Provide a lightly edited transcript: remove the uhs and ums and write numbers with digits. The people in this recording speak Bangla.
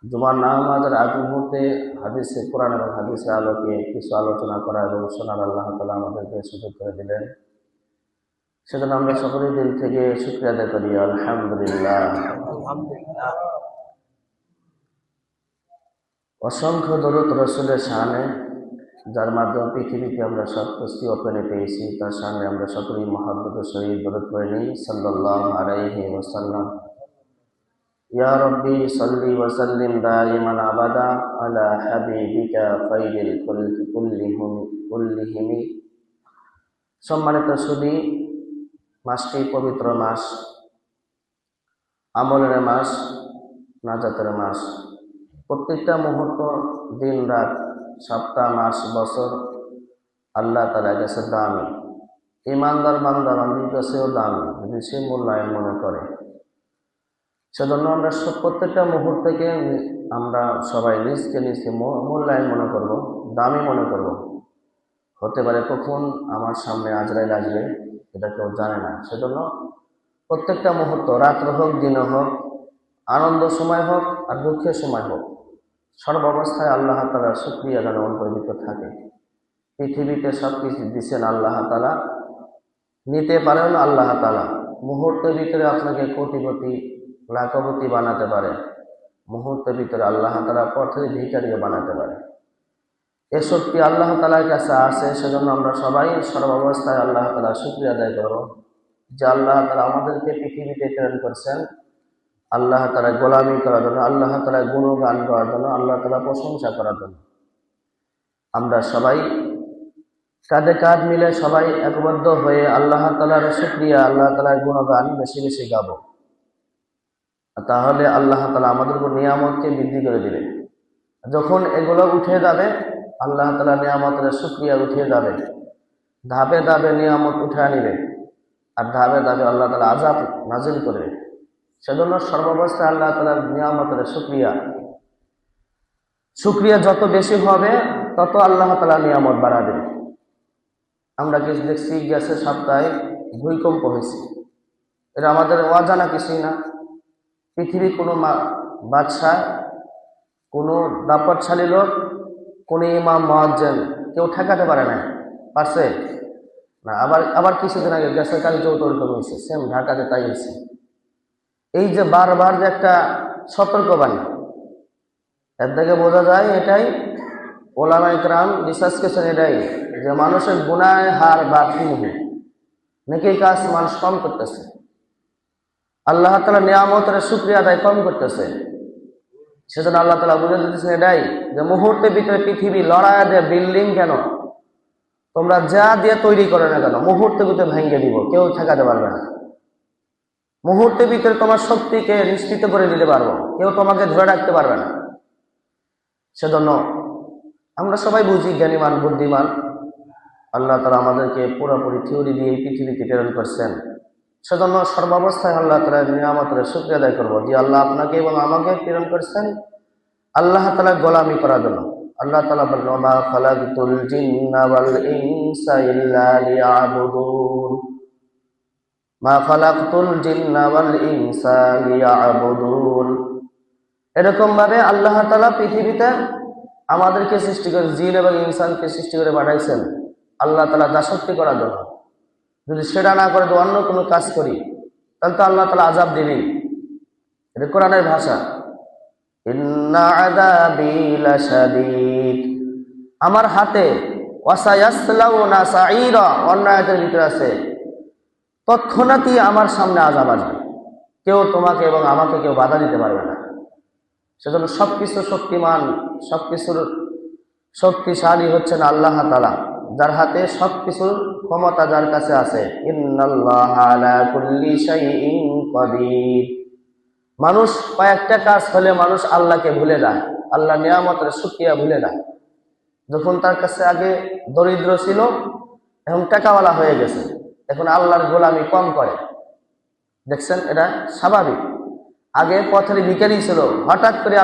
জুমার নামাজের আগ মুহূর্তে হাদিসে কোরআন এবং হাদিসের আলোকে কিছু আলোচনা করা এবং শোনার আল্লাহ তাআলা আমাদেরকে সুযোগ করে দিলেন। সেজন্য আমরা সকলেই দিল থেকে শুকরিয়া আদায় করি, আলহামদুলিল্লাহ। অসংখ্য দরুদ রাসূলের শানে, যার মাধ্যমে পৃথিবীতে আমরা সব কিছু ওপেনে পেয়েছি, তার সামনে আমরা সকলেই মহব্বতের সহিত দরুদ পড়ে নিই, সাল্লাল্লাহু আলাইহি ওয়াসাল্লাম। ইয়া রাব্বি সাল্লি ওয়া সাল্লিম দাইমান আবাদা আলা হাবিবিকা খায়রিল খালকি কুল্লিহিম। সম্মানিত সুধী, মাসটি পবিত্র মাস, আমলের মাস, নাজাতের মাস। প্রত্যেকটা মুহূর্ত, দিন রাত, সপ্তাহ, মাস, বছর আল্লাহ তাআলার কাছে দামি। ইমানদার বান্দা বান্দির কাছেও দামি যদি সে মূল্যায়ন মনে করে। সেজন্য আমরা প্রত্যেকটা মুহূর্তকে আমরা সবাই নিজকে নিজকে মূল্যায়ন মনে করব, দামি মনে করব। হতে পারে কখন আমার সামনে আজরাইল আসবে, এটা কেউ জানে না। সেজন্য প্রত্যেকটা মুহূর্ত, রাত্র হোক দিন হোক, আনন্দ সময় হোক আর দুঃখের সময় হোক, সর্বাবস্থায় আল্লাহ তাআলার শুকরিয়া যেন অন্তর্ভুক্ত থাকে। পৃথিবীতে সব কিছু দিচ্ছেন আল্লাহ তাআলা, নিতে পারেন আল্লাহ তাআলা। মুহূর্তের ভিতরে আপনাকে কোটিপতি লাখপতি বানাতে পারে, মুহূর্তের ভিতরে আল্লাহ তাআলা পথের ভিখারিও বানাতে পারে। এ শক্তি আল্লাহ তাআলার কাছে আছে। সেজন্য আমরা সবাই সর্বাবস্থায় আল্লাহ তাআলার শুকরিয়া আদায় করব যে আল্লাহ তাআলা আমাদেরকে পৃথিবীতে প্রেরণ করছেন আল্লাহ তাআলা গোলামি করার জন্য, আল্লাহ তাআলা গুণগান করার জন্য, আল্লাহ তাআলা প্রশংসা করার জন্য। আমরা সবাই কাঁধে কাঁধ মিলে সবাই একবদ্ধ হয়ে আল্লাহ তাআলার শুকরিয়া, আল্লাহ তাআলার গুণগান বেশি বেশি গাবো। তাহলে আল্লাহ তাআলা আমাদের উপর নিয়ামতকে বৃদ্ধি করে দিবেন। যখন এগুলো উঠে যাবে, আল্লাহ তাআলা নিয়ামতের শুকরিয়া উঠে যাবে, ধাপে ধাপে নিয়ামত উঠে আনিবে, আর ধাপে ধাপে আল্লাহ তাআলা আযাব নাজিল করবে। সেজন্য সর্বাবস্থায় আল্লাহ তাআলার নিয়ামতের শুকরিয়া যত বেশি হবে, তত আল্লাহ তাআলা নিয়ামত বাড়াবে। আমরা কিছু দেখছি, গ্যাসের সপ্তাহে ভূমিকম্প হয়েছে, এটা আমাদের অজানা কিছুই না। পৃথিবীর কোনো বাদশাহ, কোনো দাপটশালী লোক, কোনো ইমাম মুয়াজ্জিন কেউ ঠেকাতে পারে না, পারছে না। আবার কিছুদিন আগে গ্যাসের কাজ যৌতুক হয়েছে, সেম ঢাকাতে তাই হয়েছে। এই যে বারবার যে একটা সতর্কবাণী, এর থেকে বোঝা যায় এটাই ওলামায়ে কেরাম রিসার্চ করেছেন, এটাই যে মানুষের গুনাহের হার বাড়তি হবে, নেকির কাজ মানুষ কম করতেছে, আল্লাহ তাআলা নিয়ামতের শুকরিয়া আদায় কম করতেছে। সেজন্য আল্লাহ তাআলা বুঝে দিতেছেন এটাই যে মুহূর্তের ভিতরে পৃথিবী লড়াইয়া দিয়ে বিল্ডিং কেন তোমরা যা দিয়ে তৈরি করে না কেন, মুহূর্তের ভিতরে ভেঙে দিব, কেউ ঠেকাতে পারবে না। মুহূর্তের ভিতরে তোমার শক্তিকে নিশ্চিত করে দিতে পারবো, কেউ তোমাকে ধরে রাখতে পারবে না। সেজন্য আমরা সবাই বুঝি, জ্ঞানীমান বুদ্ধিমান, আল্লাহ তাআলা আমাদেরকে পুরোপুরি থিওরি দিয়ে এই পৃথিবীতে প্রেরণ করছেন। সেজন্য সর্বাবস্থায় আল্লাহ তাআলার নিয়ামতের শুকরিয়া আদায় করবো যে আল্লাহ আপনাকে এবং আমাকে প্রেরণ করছেন আল্লাহ তাআলার গোলামি করার জন্য। আল্লাহ তাআলা বলেন, ওয়া মা খালাকতুল জিন্না ওয়াল ইনসা ইল্লা লিয়াবুদুন, মা খালাকতুল জিন্না ওয়াল ইনসা লিয়াবুদুন। এরকম ভাবে আল্লাহ তাআলা পৃথিবীতে আমাদেরকে সৃষ্টি করে, জিন এবং ইনসানকে সৃষ্টি করে পাঠাইছেন আল্লাহ তাআলা দাসত্ব করার জন্য। যদি সেটা না করে তো অন্য কোনো কাজ করি, তাহলে তো আল্লাহ তাআলা আযাব দিবেন। এটা কোরআনের ভাষা, ইন্না আযাবি লাশাদীদ, আমার হাতে, ওয়াসায়াসলাউনা সাঈরা, অন্য আয়াতের ভিতরে আছে তৎক্ষণাৎই আমার সামনে আযাব আসবে, কেউ তোমাকে এবং আমাকে কেউ বাধা দিতে পারবে না। সেজন্য সবকিছু শক্তিমান, সবকিছুর শক্তিশালী হচ্ছেন আল্লাহ তাআলা, যার হাতে সবকিছুর ক্ষমতা যার কাছে আছে। ইন্নাল্লাহা আলা কুল্লি শাইইন কাদির। মানুষ কয়েকটা কাজ হলে মানুষ আল্লাহকে ভুলে যায়, আল্লাহ নিয়ামতের শুকরিয়া ভুলে যায়। যখন তার কাছে আগে দরিদ্র ছিল, এখন টাকাওয়ালা হয়ে গেছে, এখন আল্লাহর গোলামি কম করে। দেখছেন, এটা স্বাভাবিক। আগে পথের ভিখারি ছিল, হঠাৎ করে আল্লাহ